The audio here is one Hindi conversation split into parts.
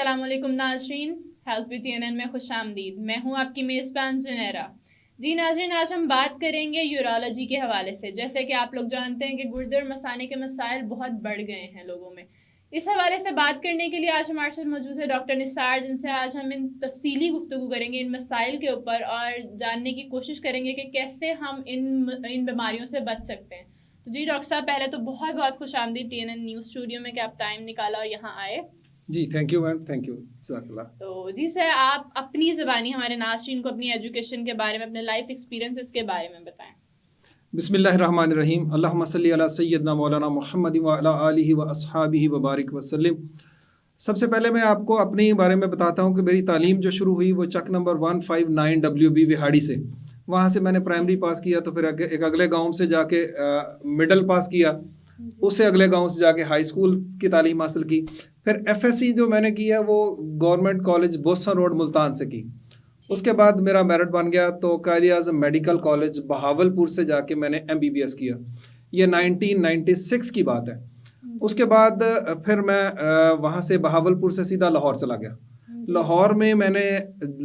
अस्सलामुअलैकुम नाज़रीन, हेल्थ विद TNN में खुश आमदीद। मैं हूँ आपकी मेज़बान ज़ुनैरा। जी नाज़रीन, आज हम बात करेंगे यूरोलॉजी के हवाले से। जैसे कि आप लोग जानते हैं कि गुर्दे और मसाने के मसाइल बहुत बढ़ गए हैं लोगों में। इस हवाले से बात करने के लिए आज हमारे साथ मौजूद है डॉक्टर निसार, जिनसे आज हम इन तफसीली गुफ्तगू करेंगे इन मसाइल के ऊपर और जानने की कोशिश करेंगे कि कैसे हम इन बीमारियों से बच सकते हैं। तो जी डॉक्टर साहब, पहले तो बहुत बहुत खुश आमदीद TNN न्यूज़ स्टूडियो में कि आप टाइम निकाला और यहाँ आए। जी thank you ma'am, thank you. तो जी सर, आप अपनी ज़बानी हमारे नाज़रीन को अपनी एजुकेशन के बारे में, अपने लाइफ एक्सपीरियंसेस के बारे में बताएं। बिस्मिल्लाहिर्रहमानिर्रहीम। अल्लाहुम्मा सल्ली अला सय्यदना मौलाना मुहम्मद व अला आलिहि व अस्हाबिहि व बारिक वसल्लम। सबसे पहले मैं आपको अपने बारे में बताता हूँ कि मेरी तालीम जो शुरू हुई वो चक नंबर 159 WB विहाड़ी से। वहाँ से मैंने प्राइमरी पास किया, तो फिर एक अगले गांव से जाके मिडल पास किया, उससे अगले गांव से जाके हाई स्कूल की तालीम हासिल की। फिर FSC जो मैंने की है वो government college Boston road Multan से की। उसके बाद मेरा मेरिट बन गया तो कायदे आज़म मेडिकल कॉलेज बहावलपुर से जाके मैंने MBBS किया। ये 1996 की बात है। उसके बाद फिर मैं वहाँ से बहावलपुर से सीधा लाहौर चला गया। लाहौर में मैंने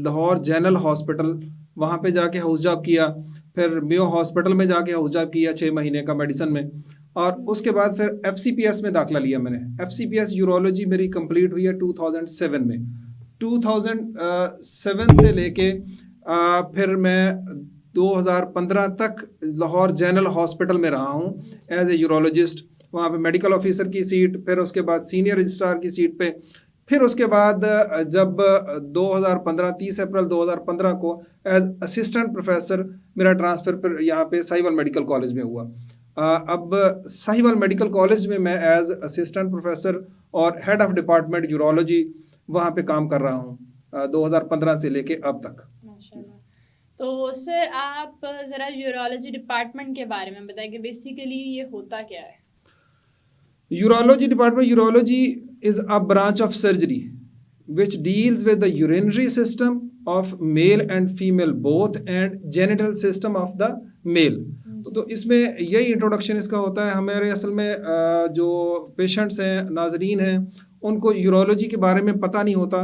लाहौर जनरल हॉस्पिटल वहाँ पे जाके हाउस जॉब किया। फिर मियो हॉस्पिटल में जाके हाउस जॉब किया 6 महीने का मेडिसिन में। और उसके बाद फिर FCPS में दाखिला लिया मैंने। FCPS यूरोलॉजी मेरी कंप्लीट हुई है 2007 में। 2007 से लेके फिर मैं 2015 तक लाहौर जनरल हॉस्पिटल में रहा हूँ एज ए यूरोलॉजिस्ट। वहाँ पे मेडिकल ऑफिसर की सीट, फिर उसके बाद सीनियर रजिस्ट्रार की सीट पे। फिर उसके बाद जब 2015 30 अप्रैल 2015 को एज असिस्टेंट प्रोफेसर मेरा ट्रांसफ़र फिर यहाँ पे साहिवाल मेडिकल कॉलेज में हुआ। अब साहिवाल मेडिकल कॉलेज में मैं एज असिस्टेंट प्रोफेसर और हेड ऑफ डिपार्टमेंट यूरोलॉजी वहाँ पे काम कर रहा हूँ 2015 से लेके अब तक। माशाल्लाह। तो सर, आप ज़रा यूरोलॉजी डिपार्टमेंट के बारे में बताएं कि बेसिकली ये होता क्या है। Urology department, urology is a branch of surgery which deals with the urinary system of male and female both and genital system of the male. तो इसमें यही इंट्रोडक्शन इसका होता है। हमारे असल में जो पेशेंट्स हैं, नाजरीन हैं, उनको यूरोलॉजी के बारे में पता नहीं होता।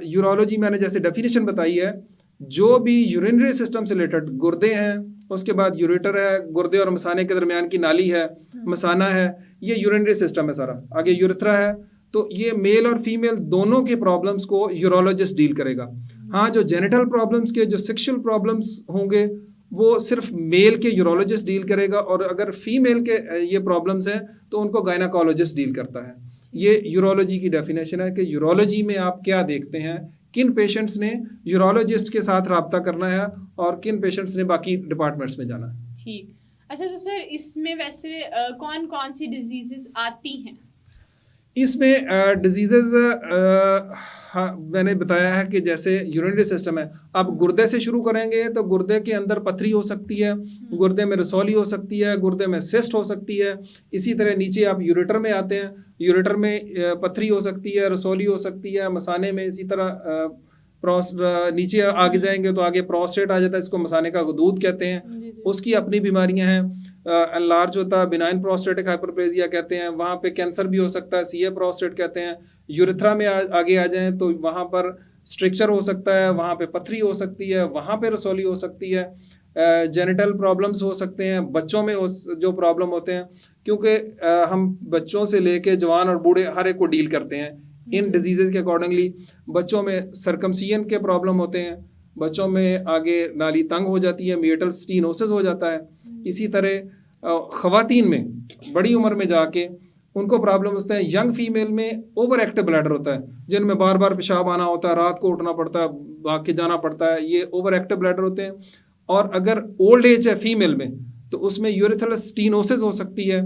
यूरोलॉजी मैंने जैसे डेफिनेशन बताई है, जो भी यूरिनरी सिस्टम से रिलेटेड, गुर्दे हैं, उसके बाद यूरेटर है, गुर्दे और मसाने के दरमियान की नाली है, मसाना है, ये यूरिनरी सिस्टम है सारा। आगे यूरेथ्रा है। तो ये मेल और फीमेल दोनों के प्रॉब्लम्स को यूरोलॉजिस्ट डील करेगा। हाँ, जो जेनिटल प्रॉब्लम्स के, जो सेक्सुअल प्रॉब्लम्स होंगे वो सिर्फ मेल के यूरोलॉजिस्ट डील करेगा, और अगर फीमेल के ये प्रॉब्लम्स हैं तो उनको गायनाकोलॉजिस्ट डील करता है। ये यूरोलॉजी की डेफिनेशन है कि यूरोलॉजी में आप क्या देखते हैं, किन पेशेंट्स ने यूरोलॉजिस्ट के साथ रब्ता करना है और किन पेशेंट्स ने बाकी डिपार्टमेंट्स में जाना है। ठीक। अच्छा, तो सर इसमें वैसे कौन कौन सी डिजीजेस आती हैं? इसमें डिजीज़ेज़ हाँ, मैंने बताया है कि जैसे यूरिनरी सिस्टम है। अब गुर्दे से शुरू करेंगे तो गुर्दे के अंदर पथरी हो सकती है, गुर्दे में रसौली हो सकती है, गुर्दे में सिस्ट हो सकती है। इसी तरह नीचे आप यूरेटर में आते हैं, यूरेटर में पथरी हो सकती है, रसौली हो सकती है, मसाने में इसी तरह नीचे आगे जाएंगे तो आगे प्रोस्टेट आ जाता है, इसको मसाने का दूध कहते हैं। उसकी अपनी बीमारियां हैं। एनलार्ज होता है, बिनाइन प्रोस्टेटिक हाइपरप्लेजिया कहते हैं, वहाँ पे कैंसर भी हो सकता है, CA प्रोस्टेट कहते हैं। यूरेथ्रा में आगे आ जाएं तो वहाँ पर स्ट्रक्चर हो सकता है, वहाँ पे पथरी हो सकती है, वहाँ पे रसौली हो सकती है। जेनिटल प्रॉब्लम्स हो सकते हैं, बच्चों में जो प्रॉब्लम होते हैं, क्योंकि हम बच्चों से लेके जवान और बूढ़े हर एक को डील करते हैं इन डिजीज़ के अकॉर्डिंगली। बच्चों में सर्कमसिजन के प्रॉब्लम होते हैं, बच्चों में आगे नाली तंग हो जाती है, मेटल स्टीनोसिस हो जाता है। इसी तरह ख़वातीन में बड़ी उम्र में जाके उनको प्रॉब्लम होता है। यंग फीमेल में ओवर एक्टिव ब्लैडर होता है, जिनमें बार बार पेशाब आना होता है, रात को उठना पड़ता है, भाग के जाना पड़ता है, ये ओवर एक्टिव ब्लैडर होते हैं। और अगर ओल्ड एज है फीमेल में तो उसमें यूरेथ्रल स्टीनोसिस हो सकती है,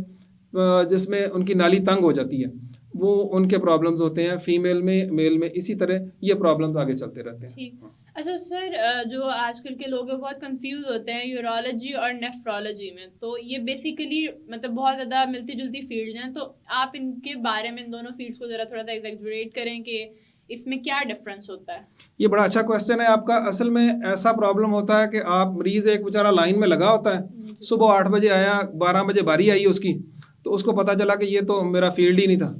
जिसमें उनकी नाली तंग हो जाती है। वो उनके प्रॉब्लम्स होते हैं फीमेल में, मेल में, इसी तरह ये प्रॉब्लम्स आगे चलते रहते हैं। ठीक। अच्छा सर, जो आजकल के लोग हैं बहुत कंफ्यूज होते हैं यूरोलॉजी और नेफ्रोलॉजी में। तो ये बेसिकली मतलब बहुत ज़्यादा मिलती जुलती फील्ड हैं, तो आप इनके बारे में, इन दोनों फील्ड्स को ज़रा थोड़ा सा एग्जैगरेट करें कि इसमें क्या डिफरेंस होता है। ये बड़ा अच्छा क्वेश्चन है आपका। असल में ऐसा प्रॉब्लम होता है कि आप मरीज़ एक बेचारा लाइन में लगा होता है, सुबह 8 बजे आया, 12 बजे बारी आई उसकी, तो उसको पता चला कि ये तो मेरा फील्ड ही नहीं था।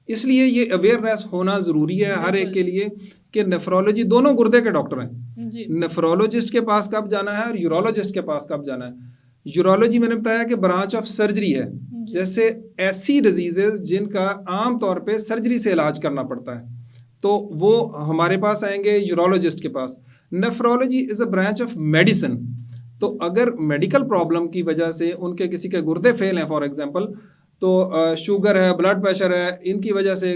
इसलिए ये अवेयरनेस होना ज़रूरी है हर एक के लिए कि नेफ्रोलॉजी, दोनों गुर्दे के डॉक्टर हैं। नेफ्रोलॉजिस्ट के पास कब जाना है और यूरोलॉजिस्ट के पास कब जाना है। यूरोलॉजी मैंने बताया कि ब्रांच ऑफ सर्जरी है, जैसे ऐसी डिजीजेस जिनका आम तौर पे सर्जरी से इलाज करना पड़ता है तो वो हमारे पास आएंगे यूरोलॉजिस्ट के पास। Nephrology is a branch of medicine, तो अगर मेडिकल प्रॉब्लम की वजह से उनके किसी के गुर्दे फेल हैं फॉर एग्जांपल, तो शुगर है, ब्लड प्रेशर है, इनकी वजह से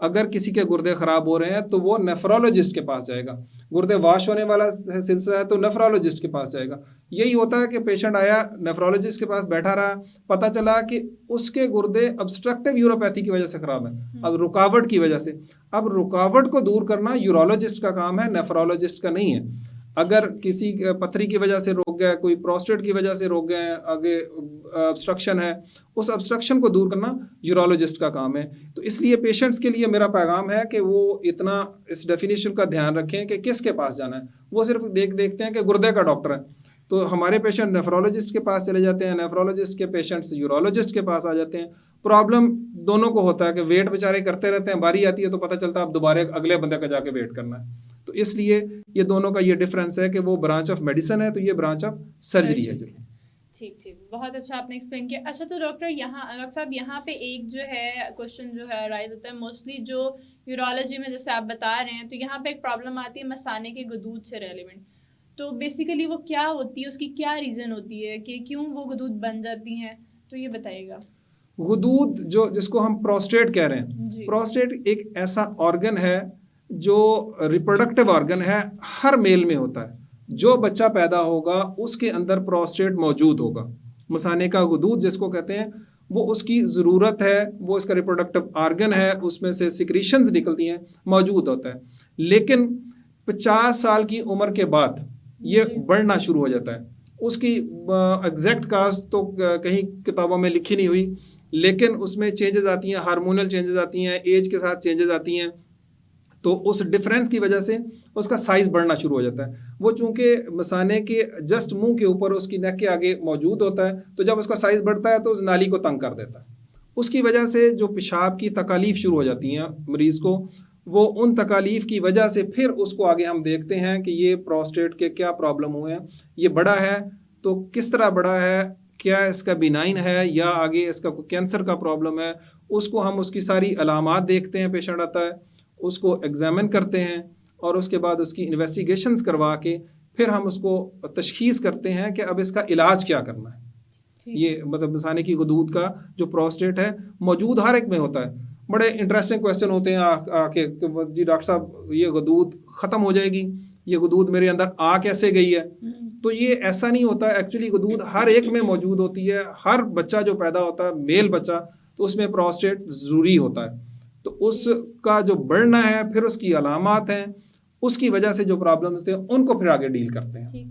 अगर किसी के गुर्दे ख़राब हो रहे हैं तो वो नेफ्रोलॉजिस्ट के पास जाएगा। गुर्दे वाश होने वाला सिलसिला है तो नेफ्रोलॉजिस्ट के पास जाएगा। यही होता है कि पेशेंट आया, नेफ्रोलॉजिस्ट के पास बैठा रहा, पता चला कि उसके गुर्दे ऑब्स्ट्रक्टिव यूरोपैथी की वजह से ख़राब है, अब रुकावट की वजह से। अब रुकावट को दूर करना यूरोलॉजिस्ट का काम है, नेफ्रोलॉजिस्ट का नहीं है। अगर किसी पथरी की वजह से रोक गया, कोई प्रोस्टेट की वजह से रोक गए, आगे ऑब्स्ट्रक्शन है, उस ऑब्स्ट्रक्शन को दूर करना यूरोलॉजिस्ट का काम है। तो इसलिए पेशेंट्स के लिए मेरा पैगाम है कि वो इतना इस डेफिनेशन का ध्यान रखें कि किसके पास जाना है। वो सिर्फ देखते हैं कि गुर्दे का डॉक्टर है तो हमारे पेशेंट नेफ्रोलॉजिस्ट के पास चले जाते हैं, नेफ्रोलॉजिस्ट के पेशेंट्स यूरोलॉजिस्ट के पास आ जाते हैं। प्रॉब्लम दोनों को होता है कि वेट बेचारे करते रहते हैं, बारी आती है तो पता चलता है अब दोबारा अगले बंदे का जाके वेट करना है। तो इसलिए ये दोनों का ये डिफरेंस है कि वो ब्रांच ऑफ मेडिसिन है तो ये ब्रांच ऑफ सर्जरी है। ठीक ठीक, बहुत अच्छा आपने एक्सप्लेन किया। अच्छा तो डॉक्टर साहब यहाँ पे एक जो है क्वेश्चन जो है राइज होता है मोस्टली जो यूरोलॉजी में जैसे आप बता रहे हैं, तो यहाँ पे एक प्रॉब्लम आती है मसाने के गदूद से रेलिवेंट। तो बेसिकली वो क्या होती है, उसकी क्या रीज़न होती है कि क्यों वो गदूद बन जाती हैं, तो ये बताइएगा। गदूद जो जिसको हम प्रोस्टेट कह रहे हैं, प्रोस्टेट एक ऐसा ऑर्गन है जो रिप्रोडक्टिव ऑर्गन है, हर मेल में होता है। जो बच्चा पैदा होगा उसके अंदर प्रोस्टेट मौजूद होगा। मसाने का गदूद जिसको कहते हैं वो उसकी ज़रूरत है, वो इसका रिप्रोडक्टिव ऑर्गन है, उसमें से सिक्रीशंस निकलती हैं, मौजूद होता है। लेकिन 50 साल की उम्र के बाद ये बढ़ना शुरू हो जाता है। उसकी एग्जैक्ट काज तो कहीं किताबों में लिखी नहीं हुई, लेकिन उसमें चेंजेस आती हैं, हार्मोनल चेंजेस आती हैं, एज के साथ चेंजेस आती हैं, तो उस डिफरेंस की वजह से उसका साइज़ बढ़ना शुरू हो जाता है। वो चूँकि मसाने के जस्ट मुंह के ऊपर उसकी नेक के आगे मौजूद होता है, तो जब उसका साइज़ बढ़ता है तो उस नाली को तंग कर देता है। उसकी वजह से जो पेशाब की तकालीफ शुरू हो जाती हैं मरीज़ को, वो उन तकालीफ की वजह से फिर उसको आगे हम देखते हैं कि ये प्रोस्टेट के क्या प्रॉब्लम हुए हैं, ये बड़ा है तो किस तरह बड़ा है, क्या इसका बिनाइन है या आगे इसका कोई कैंसर का प्रॉब्लम है। उसको हम उसकी सारी अलामात देखते हैं, पेशेंट आता है उसको एग्जामिन करते हैं और उसके बाद उसकी इन्वेस्टिगेशंस करवा के फिर हम उसको तशखीस करते हैं कि अब इसका इलाज क्या करना है। ये मतलब मसाने की गदूद का जो प्रोस्टेट है मौजूद हर एक में होता है। बड़े इंटरेस्टिंग क्वेश्चन होते हैं आके जी डॉक्टर साहब ये गदूद ख़त्म हो जाएगी, ये गदूद मेरे अंदर आ कैसे गई है। तो ये ऐसा नहीं होता, एक्चुअली गदूद हर एक में मौजूद होती है। हर बच्चा जो पैदा होता है मेल बच्चा, तो उसमें प्रोस्टेट ज़रूरी होता है। तो उसका जो बढ़ना है फिर उसकी अलामात हैं, उसकी वजह से जो प्रॉब्लम्स थे उनको फिर आगे डील करते हैं।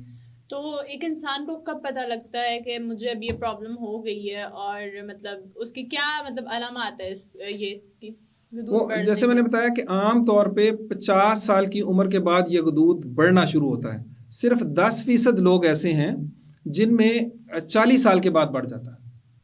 तो एक इंसान को कब पता लगता है कि मुझे अब ये प्रॉब्लम हो गई है और मतलब उसकी क्या मतलब अलामात है ये वो जैसे मैंने बताया कि आम तौर पे 50 साल की उम्र के बाद ये गदूद बढ़ना शुरू होता है। सिर्फ 10% लोग ऐसे हैं जिनमें 40 साल के बाद बढ़ जाता है।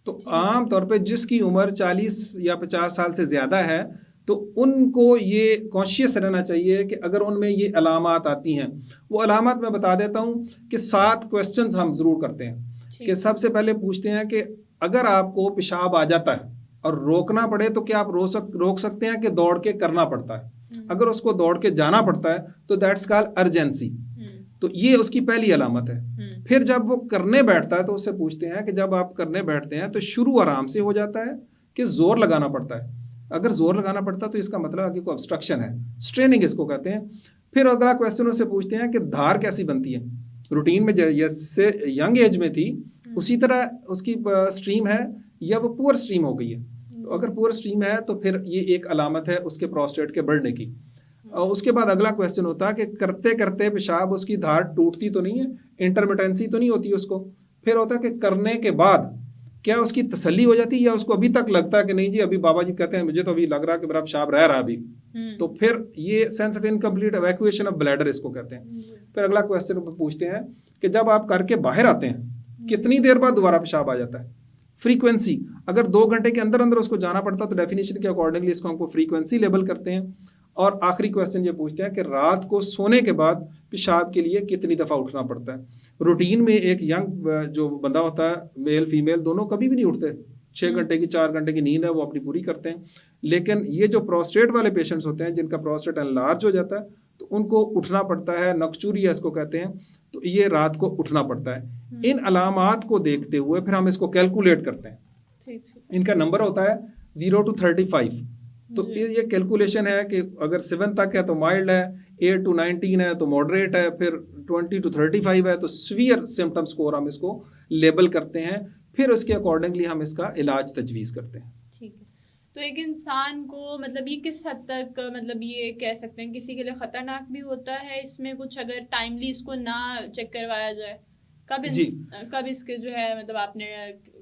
तो आम तौर पे जिसकी उम्र 40 या 50 साल से ज़्यादा है तो उनको ये कॉन्शियस रहना चाहिए कि अगर उनमें ये अलामात आती हैं, वो अलामात मैं बता देता हूँ कि 7 क्वेश्चंस हम ज़रूर करते हैं। कि सबसे पहले पूछते हैं कि अगर आपको पेशाब आ जाता है और रोकना पड़े तो क्या आप रोक सकते हैं कि दौड़ के करना पड़ता है। अगर उसको दौड़ के जाना पड़ता है तो दैट्स कॉल्ड अर्जेंसी। तो ये उसकी पहली अलामत है। फिर जब वो करने बैठता है तो उससे पूछते हैं कि जब आप करने बैठते हैं तो शुरू आराम से हो जाता है कि जोर लगाना पड़ता है। अगर जोर लगाना पड़ता तो इसका मतलब आगे कोई ऑब्स्ट्रक्शन है, स्ट्रेनिंग इसको कहते हैं। फिर अगला क्वेश्चन उससे पूछते हैं कि धार कैसी बनती है। रूटीन में जैसे यंग एज में थी उसी तरह उसकी स्ट्रीम है या वो पुअर स्ट्रीम हो गई है। तो अगर पुअर स्ट्रीम है तो फिर ये एक अलामत है उसके प्रोस्टेट के बढ़ने की। और उसके बाद अगला क्वेश्चन होता है कि करते करते पेशाब उसकी धार टूटती तो नहीं है, इंटरमिटेंसी तो नहीं होती उसको। फिर होता है कि करने के बाद क्या उसकी तसल्ली हो जाती है या उसको अभी तक लगता है कि नहीं जी अभी बाबा जी कहते हैं मुझे तो अभी लग रहा है कि मेरा पेशाब रह रहा अभी। तो फिर ये sense of incomplete evacuation of bladder इसको कहते हैं। फिर अगला क्वेश्चन पूछते हैं कि जब आप करके बाहर आते हैं कितनी देर बाद दोबारा पेशाब आ जाता है। फ्रीक्वेंसी, अगर 2 घंटे के अंदर अंदर उसको जाना पड़ता तो डेफिनेशन के अकॉर्डिंगली इसको हमको फ्रीक्वेंसी लेबल करते हैं। और आखिरी क्वेश्चन ये पूछते हैं कि रात को सोने के बाद पेशाब के लिए कितनी दफ़ा उठना पड़ता है। रूटीन में एक यंग जो बंदा होता है, मेल फीमेल दोनों, कभी भी नहीं उठते। 6 घंटे की 4 घंटे की नींद है वो अपनी पूरी करते हैं। लेकिन ये जो प्रोस्टेट वाले पेशेंट्स होते हैं जिनका प्रोस्टेट एनलार्ज हो जाता है तो उनको उठना पड़ता है, नक्चूरिया इसको कहते हैं, तो ये रात को उठना पड़ता है। इन अलामात को देखते हुए फिर हम इसको कैलकुलेट करते हैं। इनका नंबर होता है 0 to 35। तो ये कैलकुलेशन है कि अगर 7 तक है तो माइल्ड है, 8 to 19 है तो मॉडरेट है, फिर 20 to 35 है तो सीवियर सिम्टम स्कोर हम इसको लेबल करते हैं। फिर उसके अकॉर्डिंगली हम इसका इलाज तजवीज़ करते हैं। ठीक है, तो एक इंसान को मतलब ये किस हद तक मतलब ये कह सकते हैं किसी के लिए ख़तरनाक भी होता है इसमें कुछ, अगर टाइमली इसको ना चेक करवाया जाए? कब इसके जो है मतलब आपने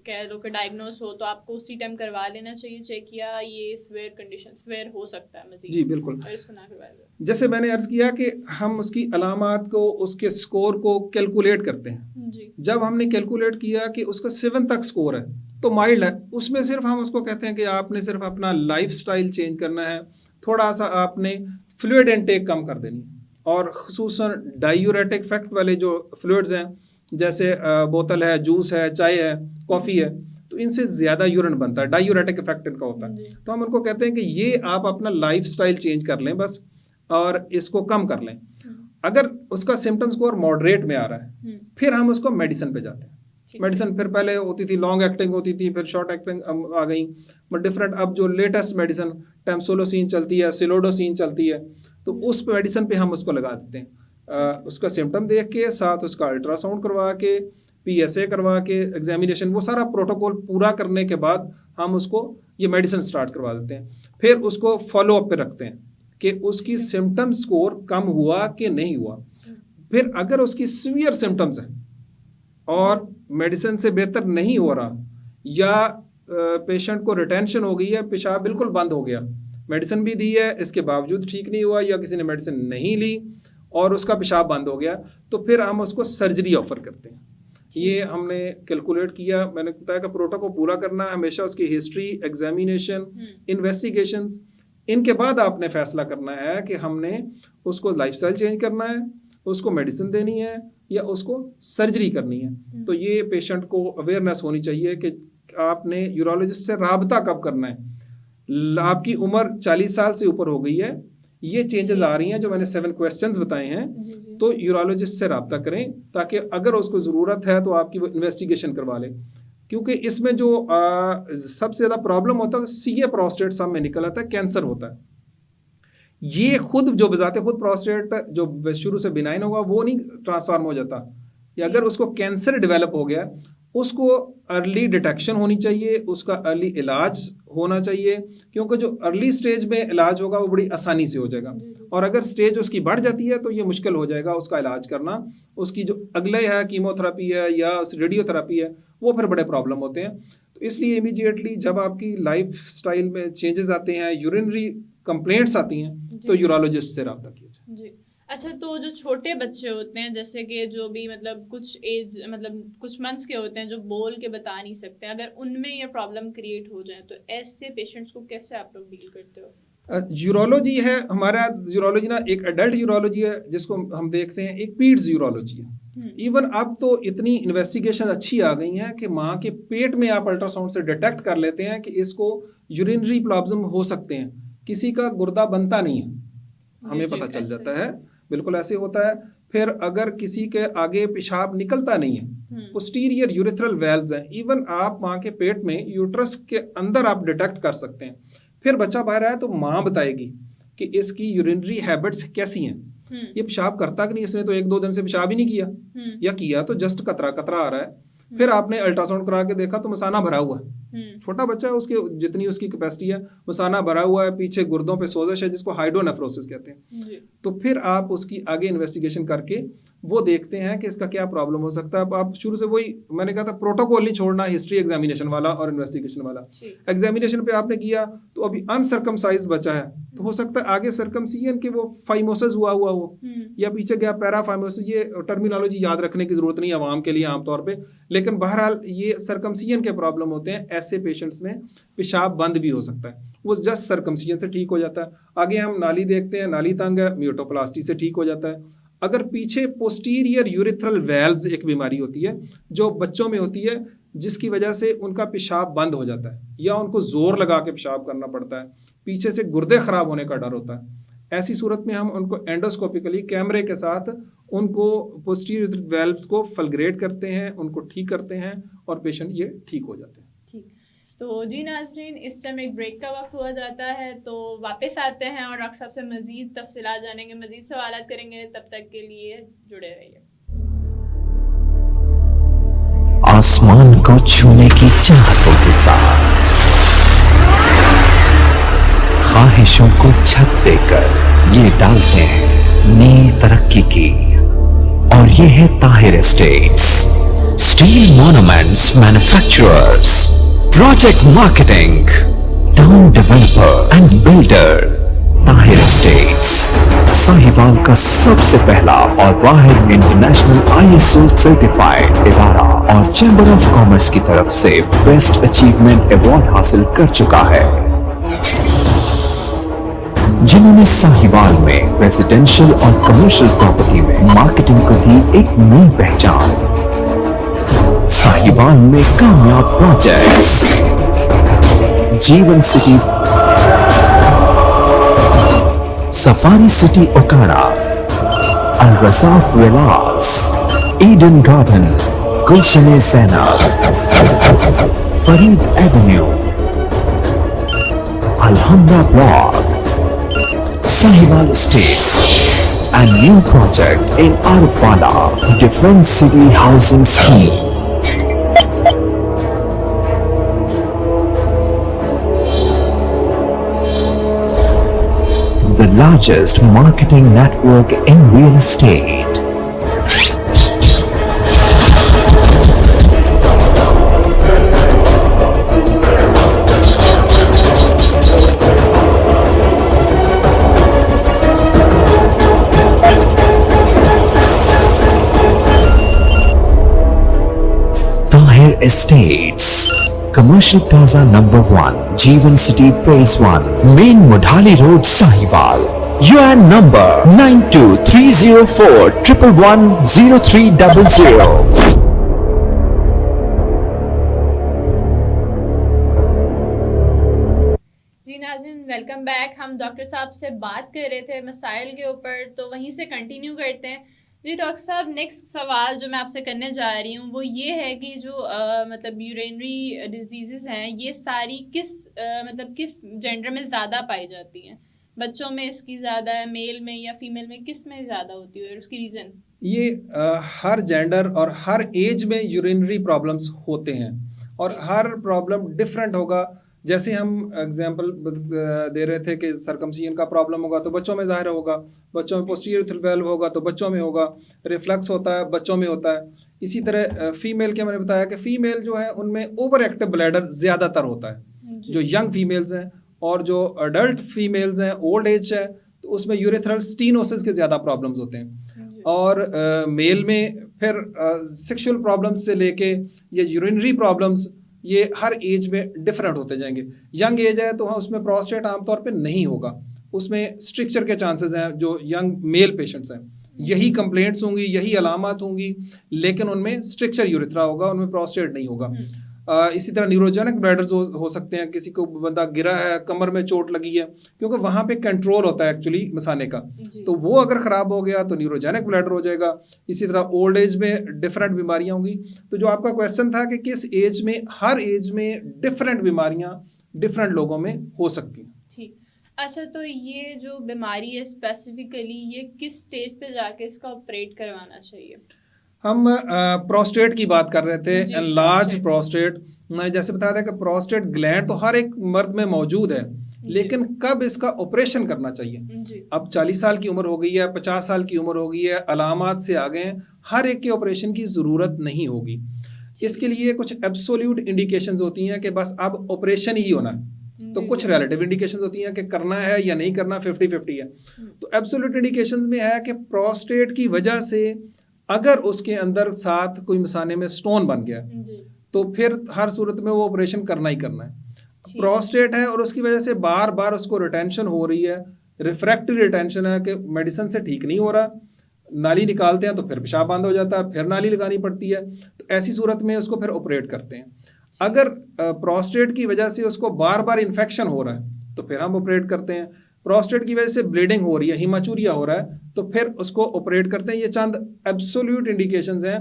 कह लो कि डायग्नोस हो तो आपको उसी टाइम करवा लेना चाहिए चेक, या ये स्वेयर हो सकता है मज़ीद? जी बिल्कुल, और इसको ना करवाया जाए, जैसे मैंने अर्ज़ किया कि हम उसकी अलामात को, उसके स्कोर को कैलकुलेट करते हैं जी। जब हमने कैलकुलेट किया कि उसका 7 तक स्कोर है तो माइल्ड है, उसमें सिर्फ हम उसको कहते हैं कि आपने सिर्फ अपना लाइफस्टाइल चेंज करना है, थोड़ा सा आपने फ्लूइड इनटेक कम कर देनी, और खुसूसन डायूरेटिक इफेक्ट वाले जो फ्लूइड्स हैं जैसे बोतल है, जूस है, चाय है, कॉफ़ी है, तो इनसे ज़्यादा यूरिन बनता है, डायूरेटिक इफेक्ट इनका होता है। तो हम उनको कहते हैं कि ये आप अपना लाइफस्टाइल चेंज कर लें बस, और इसको कम कर लें। अगर उसका सिम्टम स्कोर मॉडरेट में आ रहा है फिर हम उसको मेडिसिन पे जाते हैं। मेडिसिन फिर पहले होती थी लॉन्ग एक्टिंग होती थी, फिर शॉर्ट एक्टिंग आ गई, बट डिफरेंट अब जो लेटेस्ट मेडिसिन टेम्सोलोसिन चलती है, सिलोडोसिन चलती है, तो उस मेडिसिन पे हम उसको लगा देते हैं। उसका सिम्टम देख के, साथ उसका अल्ट्रासाउंड करवा के, PSA करवा के, एग्जामिनेशन, वो सारा प्रोटोकॉल पूरा करने के बाद हम उसको ये मेडिसिन स्टार्ट करवा देते हैं। फिर उसको फॉलो अप पे रखते हैं कि उसकी सिम्टम स्कोर कम हुआ कि नहीं हुआ। फिर अगर उसकी सीवियर सिम्टम्स हैं और मेडिसिन से बेहतर नहीं हो रहा, या पेशेंट को रिटेंशन हो गई है, पेशाब बिल्कुल बंद हो गया, मेडिसिन भी दी है इसके बावजूद ठीक नहीं हुआ, या किसी ने मेडिसिन नहीं ली और उसका पेशाब बंद हो गया, तो फिर हम उसको सर्जरी ऑफर करते हैं। ये हमने कैलकुलेट किया, मैंने बताया कि प्रोटोकॉल पूरा करना है, हमेशा उसकी हिस्ट्री, एग्जामिनेशन, इन्वेस्टिगेशंस, इनके बाद आपने फैसला करना है कि हमने उसको लाइफस्टाइल चेंज करना है, उसको मेडिसिन देनी है, या उसको सर्जरी करनी है। तो ये पेशेंट को अवेयरनेस होनी चाहिए कि आपने यूरोलॉजिस्ट से राबता कब करना है। आपकी उम्र 40 साल से ऊपर हो गई है, ये चेंजेस आ रही हैं जो मैंने 7 क्वेश्चंस बताए हैं, तो यूरोलॉजिस्ट से रब्ता करें ताकि अगर उसको ज़रूरत है तो आपकी वो इन्वेस्टिगेशन करवा लें। क्योंकि इसमें जो सबसे ज़्यादा प्रॉब्लम होता है सीए प्रोस्टेट सब में निकल आता है, कैंसर होता है। ये खुद जो बजाते खुद प्रोस्टेट जो शुरू से बिनाइन होगा वो नहीं ट्रांसफार्म हो जाता, या अगर उसको कैंसर डेवलप हो गया उसको अर्ली डिटेक्शन होनी चाहिए, उसका अर्ली इलाज होना चाहिए, क्योंकि जो अर्ली स्टेज में इलाज होगा वो बड़ी आसानी से हो जाएगा, और अगर स्टेज उसकी बढ़ जाती है तो ये मुश्किल हो जाएगा उसका इलाज करना। उसकी जो अगले है कीमोथेरेपी है या रेडियोथेरेपी है वो फिर बड़े प्रॉब्लम होते हैं। तो इसलिए इमीडिएटली जब आपकी लाइफ स्टाइल में चेंजेस आते हैं, यूरिनरी कंप्लेंट्स आती हैं, तो यूरोलॉजिस्ट से रब्ता कीजिए जी। अच्छा, तो जो छोटे बच्चे होते हैं जैसे कि जो भी मतलब कुछ एज मतलब कुछ मंथ्स के होते हैं जो बोल के बता नहीं सकते, अगर उनमें ये प्रॉब्लम क्रिएट हो जाए तो ऐसे पेशेंट्स को कैसे आप लोग डील करते हो? यूरोलॉजी है हमारा, यूरोलॉजी ना एक एडल्ट यूरोलॉजी है जिसको हम देखते हैं, एक पीड्स यूरोलॉजी है। इवन अब तो इतनी इन्वेस्टिगेशन अच्छी आ गई हैं कि माँ के पेट में आप अल्ट्रासाउंड से डिटेक्ट कर लेते हैं कि इसको यूरिनरी प्रॉब्लम हो सकते हैं, किसी का गुर्दा बनता नहीं है, हमें पता चल जाता है, बिल्कुल ऐसे होता है। फिर अगर किसी के आगे पेशाब निकलता नहीं है, पोस्टीरियर यूरेथ्रल वेल्व्स हैं, इवन आप माँ के पेट में यूट्रस के अंदर आप डिटेक्ट कर सकते हैं। फिर बच्चा बाहर आया तो माँ बताएगी कि इसकी यूरिनरी हैबिट्स कैसी हैं, ये पेशाब करता कि नहीं, इसने तो 1-2 दिन से पेशाब ही नहीं किया, या किया तो जस्ट कतरा कतरा आ रहा है। फिर आपने अल्ट्रासाउंड करा के देखा तो मसाना भरा हुआ है, छोटा बच्चा है, उसके जितनी उसकी कैपेसिटी है, मसाना भरा हुआ है, पीछे गुर्दों पे सोजिश है जिसको हाइड्रोनेफ्रोसिस कहते हैं। तो फिर आप उसकी आगे इन्वेस्टिगेशन करके वो देखते हैं कि इसका क्या प्रॉब्लम हो सकता है। अब आप शुरू से वही मैंने कहा था, प्रोटोकॉल नहीं छोड़ना, हिस्ट्री एग्जामिनेशन वाला और इन्वेस्टिगेशन वाला। एग्जामिनेशन पे आपने किया तो अभी अनसर्कमसाइज्ड बचा है, तो हो सकता है आगे सर्कमसिजन के वो फाइमोसिस हुआ हो या पीछे गया पैराफाइमोसिस, ये टर्मिनोलॉजी याद रखने की जरूरत नहीं है आवाम के लिए आमतौर पे, लेकिन बहरहाल ये सर्कमसिजन के प्रॉब्लम होते हैं। ऐसे पेशेंट्स में पेशाब बंद भी हो सकता है, वो जस्ट सर्कमसिजन से ठीक हो जाता है। आगे हम नाली देखते हैं, नाली तंग है, म्यूटोप्लास्टी से ठीक हो जाता है। अगर पीछे पोस्टीरियर यूरिथ्रल वेल्व्स एक बीमारी होती है जो बच्चों में होती है, जिसकी वजह से उनका पेशाब बंद हो जाता है या उनको जोर लगा के पेशाब करना पड़ता है, पीछे से गुर्दे खराब होने का डर होता है। ऐसी सूरत में हम उनको एंडोस्कोपिकली कैमरे के साथ उनको पोस्टीरियर वेल्व्स को फलग्रेट करते हैं, उनको ठीक करते हैं और पेशेंट ये ठीक हो जाते हैं। तो जी नाज़रीन, इस टाइम एक ब्रेक का वक्त हुआ जाता है, तो वापस आते हैं और डॉक्टर साहब से मज़ीद तफसीलात जानेंगे, मज़ीद सवालात करेंगे। तब तक के लिए जुड़े रहिए। आसमान को छूने की चाहतों के साथ ख्वाहिशों को छत देकर ये डालते हैं नई तरक्की की, और ये है Tahir estates, steel monuments manufacturers, project marketing, town developer and builder. Tahir estates Sahiwal का सबसे पहला और वाहिद इंटरनेशनल ISO सर्टिफाइड इदारा और चैम्बर ऑफ कॉमर्स की तरफ से बेस्ट अचीवमेंट अवार्ड हासिल कर चुका है, जिन्होंने साहिवाल में रेजिडेंशियल और कमर्शियल प्रॉपर्टी में मार्केटिंग को दी एक नई पहचान। साहिवाल में कामयाब projects, Jeevan City, Safari City Okara, Al Razzaq Villas, Eden Garden, Gulshan Zainab, Farid Avenue, Alhamra Block, Sahiwal Estate, a new project in Arfala, Defense City Housing Scheme. The largest marketing network in real estate. Tahir Estates, Commercial Plaza number 1, Jeevan City Phase 1, Main Mudhali Road, Sahiwal. UN number 923041110300. जी नाज़रीन, वेलकम बैक। हम डॉक्टर साहब से बात कर रहे थे मसाइल के ऊपर, तो वहीं से कंटिन्यू करते हैं। जी डॉक्टर साहब, नेक्स्ट सवाल जो मैं आपसे करने जा रही हूँ वो ये है कि जो मतलब यूरिनरी डिजीज़ हैं, ये सारी किस जेंडर में ज़्यादा पाई जाती हैं? बच्चों में इसकी ज़्यादा है, मेल में या फीमेल में, किस में ज़्यादा होती है और उसकी रीज़न? ये हर जेंडर और हर एज में यूरिनरी प्रॉब्लम्स होते हैं और हर प्रॉब्लम डिफरेंट होगा। जैसे हम एग्जांपल दे रहे थे कि सर्कमसिजन का प्रॉब्लम होगा तो बच्चों में ज़ाहिर होगा, बच्चों में पोस्टीरियर वेल्व होगा तो बच्चों में होगा, रिफ्लक्स होता है बच्चों में होता है। इसी तरह फीमेल के मैंने बताया कि फ़ीमेल जो है उनमें ओवर एक्टिव ब्लैडर ज़्यादातर होता है, जो यंग फीमेल्स हैं, और जो अडल्ट फीमेल्स हैं ओल्ड एज है तो उसमें यूरेथ्रल स्टीनोसिस के ज़्यादा प्रॉब्लम्स होते हैं। और मेल में फिर सेक्सुअल प्रॉब्लम्स से लेके ये यूरिनरी प्रॉब्लम्स ये हर एज में डिफरेंट होते जाएंगे। यंग एज है तो उसमें प्रोस्टेट आमतौर पे नहीं होगा, उसमें स्ट्रिक्चर के चांसेस हैं। जो यंग मेल पेशेंट्स हैं यही कंप्लेंट्स होंगी, यही अलामत होंगी, लेकिन उनमें स्ट्रिक्चर यूरिथ्रा होगा, उनमें प्रोस्टेट नहीं होगा। इसी तरह न्यूरोजेनिक ब्लैडर्स हो सकते हैं, किसी को बंदा गिरा है, कमर में चोट लगी है, क्योंकि वहाँ पे कंट्रोल होता है एक्चुअली मसाने का, तो वो अगर ख़राब हो गया तो न्यूरोजेनिक ब्लैडर हो जाएगा। इसी तरह ओल्ड एज में डिफरेंट बीमारियाँ होंगी। तो जो आपका क्वेश्चन था कि किस एज में, हर एज में डिफरेंट बीमारियाँ डिफरेंट लोगों में हो सकती हैं। ठीक, अच्छा, तो ये जो बीमारी है स्पेसिफिकली ये किस स्टेज पे जाके इसका ऑपरेट करवाना चाहिए? हम प्रोस्टेट की बात कर रहे थे, एनलार्ज प्रोस्टेट। मैंने जैसे बताया था कि प्रोस्टेट ग्लैंड तो हर एक मर्द में मौजूद है, लेकिन कब इसका ऑपरेशन करना चाहिए। जी। अब 40 साल की उम्र हो गई है, 50 साल की उम्र हो गई है, अलामात से आ गए हैं, हर एक के ऑपरेशन की ज़रूरत नहीं होगी। इसके लिए कुछ एब्सोल्यूट इंडिकेशंस होती हैं कि बस अब ऑपरेशन ही होना है। तो कुछ रिलेटिव इंडिकेशंस होती हैं कि करना है या नहीं करना, 50-50 है। तो एब्सोल्यूट इंडिकेशंस में है कि प्रोस्टेट की वजह से अगर उसके अंदर साथ कोई मसाने में स्टोन बन गया तो फिर हर सूरत में वो ऑपरेशन करना ही करना है। प्रोस्टेट है और उसकी वजह से बार बार उसको रिटेंशन हो रही है, रिफ्रैक्टरी रिटेंशन है कि मेडिसिन से ठीक नहीं हो रहा, नाली निकालते हैं तो फिर पेशाब बंद हो जाता है, फिर नाली लगानी पड़ती है। तो ऐसी सूरत में उसको फिर ऑपरेट करते हैं। अगर प्रोस्टेट की वजह से उसको बार बार इन्फेक्शन हो रहा है तो फिर हम ऑपरेट करते हैं। प्रोस्टेट की वजह से ब्लीडिंग हो रही है, हीमाचूरिया हो रहा है, तो फिर उसको ऑपरेट करते हैं। ये चंद एब्सोल्यूट इंडिकेशंस हैं।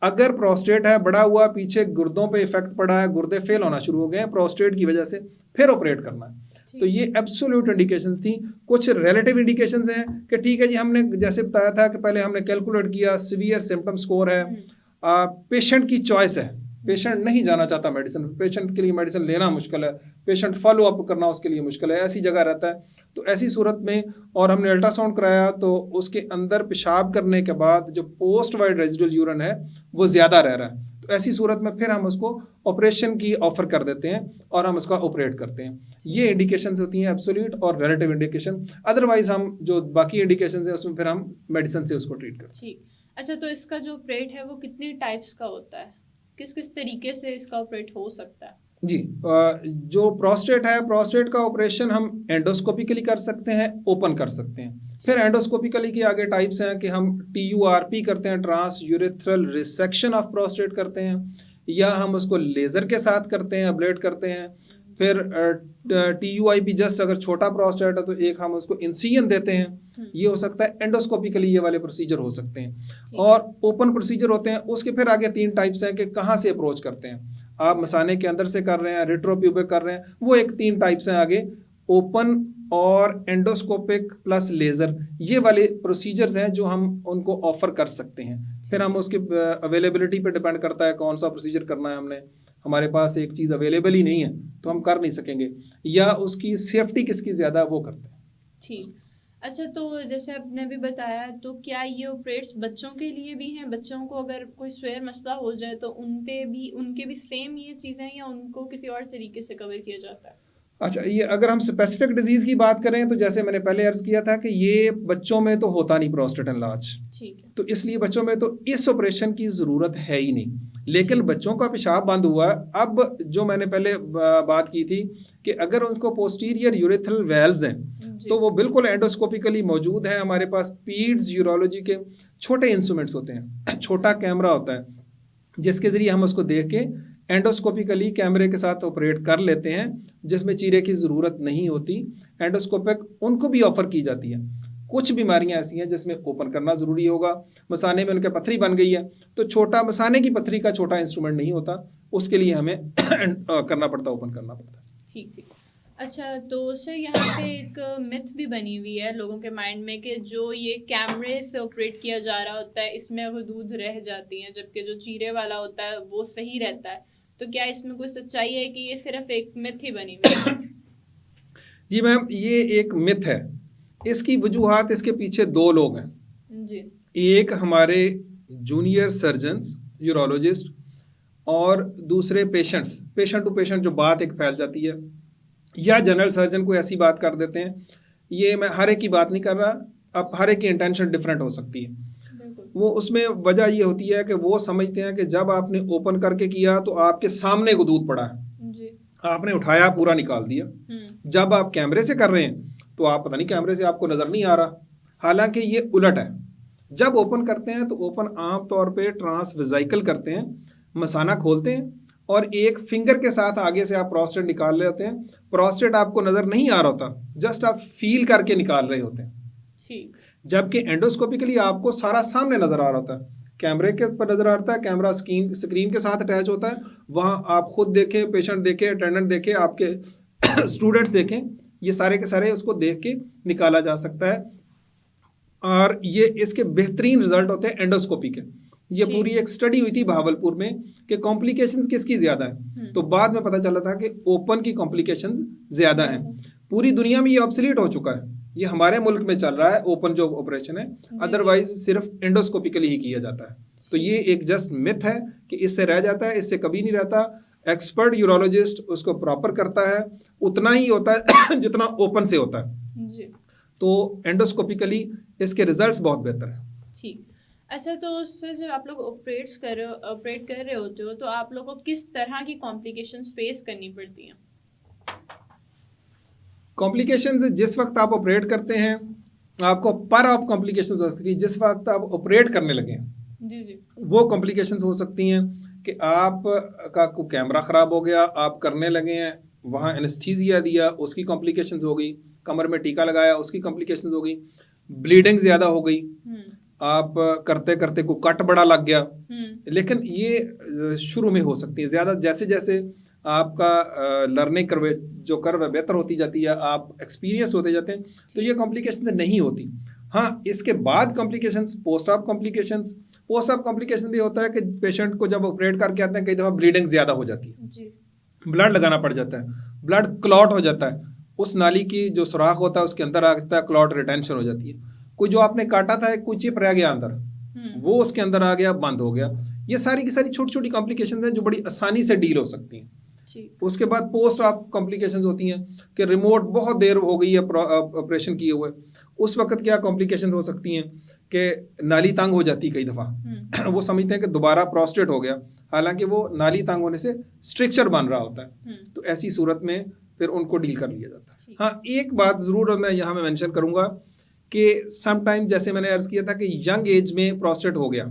अगर प्रोस्टेट है बढ़ा हुआ, पीछे गुर्दों पे इफेक्ट पड़ा है, गुर्दे फेल होना शुरू हो गए हैं प्रोस्टेट की वजह से, फिर ऑपरेट करना है। तो ये एब्सोल्यूट इंडिकेशंस थी। कुछ रिलेटिव इंडिकेशंस हैं कि ठीक है जी, हमने जैसे बताया था कि पहले हमने कैलकुलेट किया, सीवियर सिम्टम स्कोर है, पेशेंट की चॉइस है, पेशेंट नहीं जाना चाहता मेडिसिन, पेशेंट के लिए मेडिसिन लेना मुश्किल है, पेशेंट फॉलो अप करना उसके लिए मुश्किल है, ऐसी जगह रहता है। तो ऐसी सूरत में और हमने अल्ट्रासाउंड कराया तो उसके अंदर पेशाब करने के बाद जो पोस्ट वाइड रेजिडुअल यूरिन है वो ज़्यादा रह रहा है। तो ऐसी सूरत में फिर हम उसको ऑपरेशन की ऑफर कर देते हैं और हम उसका ऑपरेट करते हैं। ये इंडिकेशंस होती हैं एब्सोल्यूट और रिलेटिव इंडिकेशन। अदरवाइज हम जो बाकी इंडिकेशंस हैं उसमें फिर हम मेडिसिन से उसको ट्रीट करते हैं। अच्छा, तो इसका जो ऑपरेट है वो कितनी टाइप्स का होता है, किस किस तरीके से इसका ऑपरेट हो सकता है? जी, जो प्रोस्टेट है, प्रोस्टेट का ऑपरेशन हम एंडोस्कोपिकली कर सकते हैं, ओपन कर सकते हैं। फिर एंडोस्कोपिकली के आगे टाइप्स हैं कि हम TURP करते हैं, transurethral resection of prostate करते हैं, या हम उसको लेज़र के साथ करते हैं, अब्लेट करते हैं। फिर TUIP जस्ट अगर छोटा प्रोस्टेट है तो एक हम उसको इंसिजन देते हैं, ये हो सकता है। एंडोस्कोपिकली ये वाले प्रोसीजर हो सकते हैं। और ओपन प्रोसीजर होते हैं। उसके फिर आगे 3 टाइप्स हैं कि कहाँ से अप्रोच करते हैं। आप मसाने के अंदर से कर रहे हैं, रेट्रोप्यूबिक कर रहे हैं, वो एक 3 टाइप्स हैं आगे, ओपन और एंडोस्कोपिक प्लस लेज़र। ये वाले प्रोसीजर्स हैं जो हम उनको ऑफर कर सकते हैं। फिर हम उसकी अवेलेबिलिटी पे डिपेंड करता है कौन सा प्रोसीजर करना है। हमने हमारे पास एक चीज़ अवेलेबल ही नहीं है तो हम कर नहीं सकेंगे, या उसकी सेफ्टी किसकी ज़्यादा वो करते हैं। ठीक। अच्छा, तो जैसे आपने भी बताया, तो क्या ये ऑपरेट्स बच्चों के लिए भी हैं? बच्चों को अगर कोई स्वेयर मसला हो जाए तो उनके भी सेम ये चीज़ें, या उनको किसी और तरीके से कवर किया जाता है? अच्छा, ये अगर हम स्पेसिफिक डिजीज़ की बात करें तो जैसे मैंने पहले अर्ज़ किया था कि ये बच्चों में तो होता नहीं प्रोस्टेट एनलार्ज, ठीक है, तो इसलिए बच्चों में तो इस ऑपरेशन की ज़रूरत है ही नहीं। लेकिन बच्चों का पेशाब बंद हुआ, अब जो मैंने पहले बात की थी कि अगर उनको पोस्टीरियर यूरेथ्रल वेल्व्स हैं तो वो बिल्कुल एंडोस्कोपिकली मौजूद हैं। हमारे पास पीड्स यूरोलॉजी के छोटे इंस्ट्रूमेंट्स होते हैं, छोटा कैमरा होता है जिसके ज़रिए हम उसको देख के एंडोस्कोपिकली कैमरे के साथ ऑपरेट कर लेते हैं, जिसमें चीरे की ज़रूरत नहीं होती। एंडोस्कोपिक उनको भी ऑफ़र की जाती है। कुछ बीमारियां ऐसी हैं जिसमें ओपन करना ज़रूरी होगा। मसाने में उनके पथरी बन गई है तो छोटा मसाने की पथरी का छोटा इंस्ट्रूमेंट नहीं होता, उसके लिए हमें करना पड़ता, ओपन करना पड़ता। ठीक ठीक। अच्छा, तो सर यहाँ पे एक मिथ भी बनी हुई है लोगों के माइंड में कि जो ये कैमरे से ऑपरेट किया जा रहा होता है इसमें हदूद रह जाती हैं, जबकि जो चीरे वाला होता है वो सही रहता है। तो क्या इसमें कोई सच्चाई है कि ये सिर्फ एक मिथ ही बनी हुई है? जी मैम, ये एक मिथ है। इसकी वजूहात, इसके पीछे 2 लोग हैं जी। एक हमारे जूनियर सर्जन्स, यूरोलॉजिस्ट, और दूसरे पेशेंट टू पेशेंट जो बात एक फैल जाती है, या जनरल सर्जन को ऐसी बात कर देते हैं। ये मैं हर एक की बात नहीं कर रहा, अब हर एक की इंटेंशन डिफरेंट हो सकती है। वो उसमें वजह ये होती है कि वो समझते हैं कि जब आपने ओपन करके किया तो आपके सामने को दूध पड़ा है जी। आपने उठाया, पूरा निकाल दिया। जब आप कैमरे से कर रहे हैं तो आप पता नहीं, कैमरे से आपको नज़र नहीं आ रहा। हालांकि ये उलट है। जब ओपन करते हैं तो ओपन आम तौर पे ट्रांसवेजाइकल करते हैं, मसाना खोलते हैं और एक फिंगर के साथ आगे से आप प्रोस्टेट निकाल रहे होते हैं। प्रोस्टेट आपको नज़र नहीं आ रहा होता, जस्ट आप फील करके निकाल रहे होते हैं। जबकि एंडोस्कोपिकली आपको सारा सामने नज़र आ रहा होता है, कैमरे के ऊपर नज़र आता है, कैमरा स्क्रीन के साथ अटैच होता है। वहाँ आप खुद देखें, पेशेंट देखें, अटेंडेंट देखें, आपके स्टूडेंट्स देखें, ये सारे के सारे उसको देख के निकाला जा सकता है। और ये इसके बेहतरीन रिजल्ट होते हैं एंडोस्कोपी के। ये पूरी एक स्टडी हुई थी भावलपुर में कि कॉम्प्लिकेशंस किसकी ज़्यादा है, तो बाद में पता चला था कि ओपन की कॉम्प्लिकेशंस ज़्यादा हैं। पूरी दुनिया में ये ऑब्सोलीट हो चुका है, ये हमारे मुल्क में चल रहा है ओपन जो ऑपरेशन है, अदरवाइज सिर्फ एंडोस्कोपिकली ही किया जाता है। तो ये एक जस्ट मिथ है कि इससे रह जाता है, इससे कभी नहीं रहता। एक्सपर्ट यूरोलॉजिस्ट उसको प्रॉपर करता है, उतना ही होता है जितना ओपन से होता है जी। तो एंडोस्कोपिकली इसके रिजल्ट्स बहुत बेहतर है। ठीक। अच्छा, तो उससे जब आप लोग ऑपरेट कर रहे होते हो तो आप लोग को किस तरह की कॉम्प्लिकेशंस फेस करनी पड़ती हैं? कॉम्प्लिकेशंस जिस वक्त आप ऑपरेट करते हैं आपको पर ऑफ कॉम्प्लिकेशंस हो सकती है, जिस वक्त आप ऑपरेट करने लगे जी जी। वो कॉम्प्लिकेशंस हो सकती हैं कि आप का को कैमरा ख़राब हो गया, आप करने लगे हैं, वहाँ एनेस्थीसिया दिया, उसकी कॉम्प्लिकेशंस हो गई, कमर में टीका लगाया, उसकी कॉम्प्लिकेशंस हो गई, ब्लीडिंग ज़्यादा हो गई, आप करते करते को कट बड़ा लग गया। लेकिन ये शुरू में हो सकती है, ज़्यादा जैसे जैसे आपका लर्निंग कर्व जो कर्व है बेहतर होती जाती है, आप एक्सपीरियंस होते जाते हैं, तो ये कॉम्प्लिकेशन नहीं होती। हाँ, इसके बाद कॉम्प्लिकेशंस, पोस्ट ऑफ कॉम्प्लिकेशन भी होता है कि पेशेंट को जब ऑपरेट करके आते हैं कई दफ़ा ब्लीडिंग ज़्यादा हो जाती है जी। ब्लड लगाना पड़ जाता है, ब्लड क्लॉट हो जाता है, उस नाली की जो सुराख होता है उसके अंदर आता है, क्लॉट रिटेंशन हो जाती है। कोई जो आपने काटा था कोई चिप रह गया अंदर, वो उसके अंदर आ गया, बंद हो गया। ये सारी की सारी छोटी छोटी कॉम्प्लिकेशन हैं जो बड़ी आसानी से डील हो सकती हैं। उसके बाद पोस्ट ऑफ कॉम्प्लिकेशंस होती हैं कि रिमोट बहुत देर हो गई है ऑपरेशन किए हुए, उस वक्त क्या कॉम्प्लिकेशन हो सकती हैं कि नाली तंग हो जाती है कई दफ़ा वो समझते हैं कि दोबारा प्रोस्टेट हो गया, हालांकि वो नाली तंग होने से स्ट्रक्चर बन रहा होता है। तो ऐसी सूरत में फिर उनको डील कर लिया जाता है। हाँ, एक बात ज़रूर मैं यहाँ में मेंशन करूँगा कि समटाइम जैसे मैंने अर्ज़ किया था कि यंग एज में प्रोस्टेट हो गया,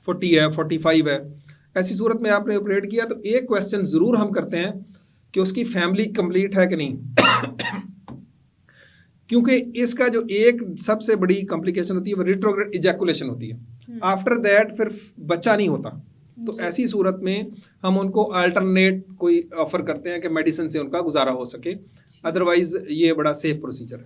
40 है, 45 है, ऐसी सूरत में आपने ऑपरेट किया तो एक क्वेश्चन ज़रूर हम करते हैं कि उसकी फैमिली कंप्लीट है कि नहीं क्योंकि इसका जो एक सबसे बड़ी कॉम्प्लिकेशन होती है वो रिट्रोग्रेड इजैकुलेशन होती है। आफ्टर दैट फिर बच्चा नहीं होता। तो ऐसी सूरत में हम उनको अल्टरनेट कोई ऑफर करते हैं कि मेडिसिन से उनका गुजारा हो सके, अदरवाइज ये बड़ा सेफ प्रोसीजर है।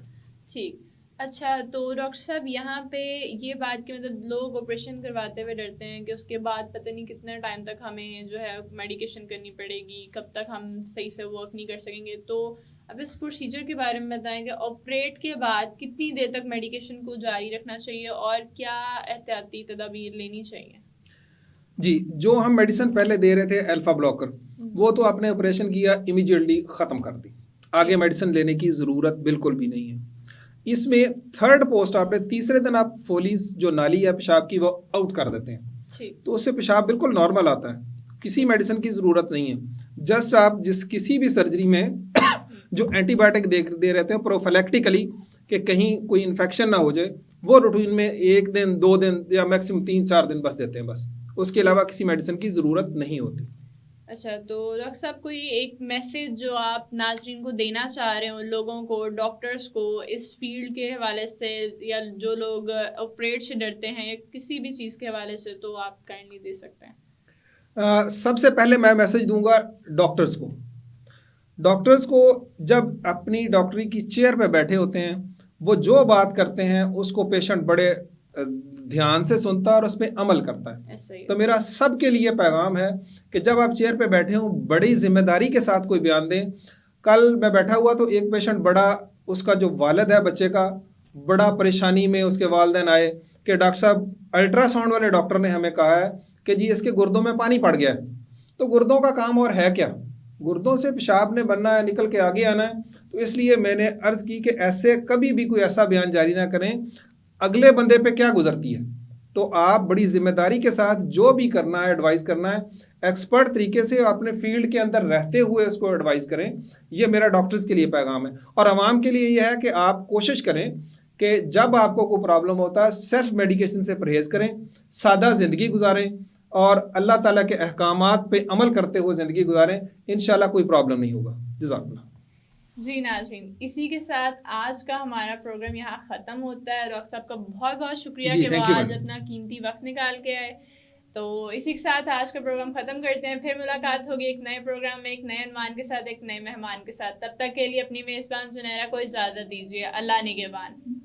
ठीक। अच्छा, तो डॉक्टर साहब यहाँ पे ये बात कि मतलब लोग ऑपरेशन करवाते हुए डरते हैं कि उसके बाद पता नहीं कितने टाइम तक हमें जो है मेडिकेशन करनी पड़ेगी, कब तक हम सही से वर्क नहीं कर सकेंगे। तो अब इस प्रोसीजर के बारे में बताएंगे, ऑपरेट के बाद कितनी देर तक मेडिकेशन को जारी रखना चाहिए और क्या एहतियाती तदाबीर लेनी चाहिए? जी, जो हम मेडिसिन पहले दे रहे थे अल्फा ब्लॉकर, वो तो आपने ऑपरेशन किया इमीडिएटली ख़त्म कर दी, आगे मेडिसिन लेने की ज़रूरत बिल्कुल भी नहीं है। इसमें थर्ड पोस्ट आपने तीसरे दिन आप फोलीज जो नाली है पेशाब की वो आउट कर देते हैं, तो उससे पेशाब बिल्कुल नॉर्मल आता है, किसी मेडिसिन की ज़रूरत नहीं है। जस्ट आप किसी भी सर्जरी में जो एंटीबायोटिक दे रहते हैं प्रोफिलैक्टिकली कि कहीं कोई इन्फेक्शन ना हो जाए, वो रूटीन में 1 दिन 2 दिन या मैक्सिमम 3-4 दिन बस देते हैं, बस उसके अलावा किसी मेडिसिन की ज़रूरत नहीं होती। अच्छा, तो डॉक्टर साहब कोई एक मैसेज जो आप नाजरीन को देना चाह रहे हो, लोगों को, डॉक्टर्स को इस फील्ड के हवाले से, या जो लोग ऑपरेट से डरते हैं या किसी भी चीज़ के हवाले से, तो आप काइंडली दे सकते हैं। सबसे पहले मैं मैसेज दूंगा डॉक्टर्स को जब अपनी डॉक्टरी की चेयर पे बैठे होते हैं, वो जो बात करते हैं उसको पेशेंट बड़े ध्यान से सुनता है और उस पर अमल करता है। तो मेरा सबके लिए पैगाम है कि जब आप चेयर पे बैठे हों बड़ी जिम्मेदारी के साथ कोई बयान दें। कल मैं बैठा हुआ तो एक पेशेंट बड़ा, उसका जो वालिद है बच्चे का, बड़ा परेशानी में उसके वालिदैन आए कि डॉक्टर साहब अल्ट्रासाउंड वाले डॉक्टर ने हमें कहा है कि जी इसके गुर्दों में पानी पड़ गया है। तो गुर्दों का काम और है क्या, गुर्दों से पेशाब ने बनना है, निकल के आगे आना है। तो इसलिए मैंने अर्ज़ की कि ऐसे कभी भी कोई ऐसा बयान जारी ना करें अगले बंदे पे क्या गुजरती है। तो आप बड़ी जिम्मेदारी के साथ जो भी करना है, एडवाइस करना है, एक्सपर्ट तरीके से अपने फील्ड के अंदर रहते हुए उसको एडवाइस करें। ये मेरा डॉक्टर्स के लिए पैगाम है। और आवाम के लिए ये है कि आप कोशिश करें कि जब आपको कोई प्रॉब्लम होता है सेल्फ मेडिकेशन से परहेज़ करें, सादा ज़िंदगी गुजारें और अल्लाह ताला के अहकामात पे अमल करते हुए ज़िंदगी गुजारें। इंशाल्लाह कोई प्रॉब्लम नहीं होगा। जज़ाकल्लाह। जी नाज़रीन, इसी के साथ आज का हमारा प्रोग्राम यहाँ ख़त्म होता है। डॉक्टर साहब का बहुत बहुत शुक्रिया कि वो आज अपना कीमती वक्त निकाल के आए। तो इसी के साथ आज का प्रोग्राम ख़त्म करते हैं। फिर मुलाकात होगी एक नए प्रोग्राम में, एक नए अनवान के साथ, एक नए मेहमान के साथ। तब तक के लिए अपनी मेज़बान जुनैरा को इजाज़त दीजिए। अल्लाह निगहबान।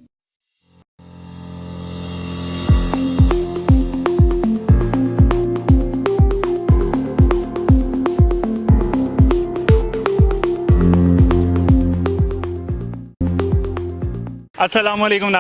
अस्सलाम वालेकुम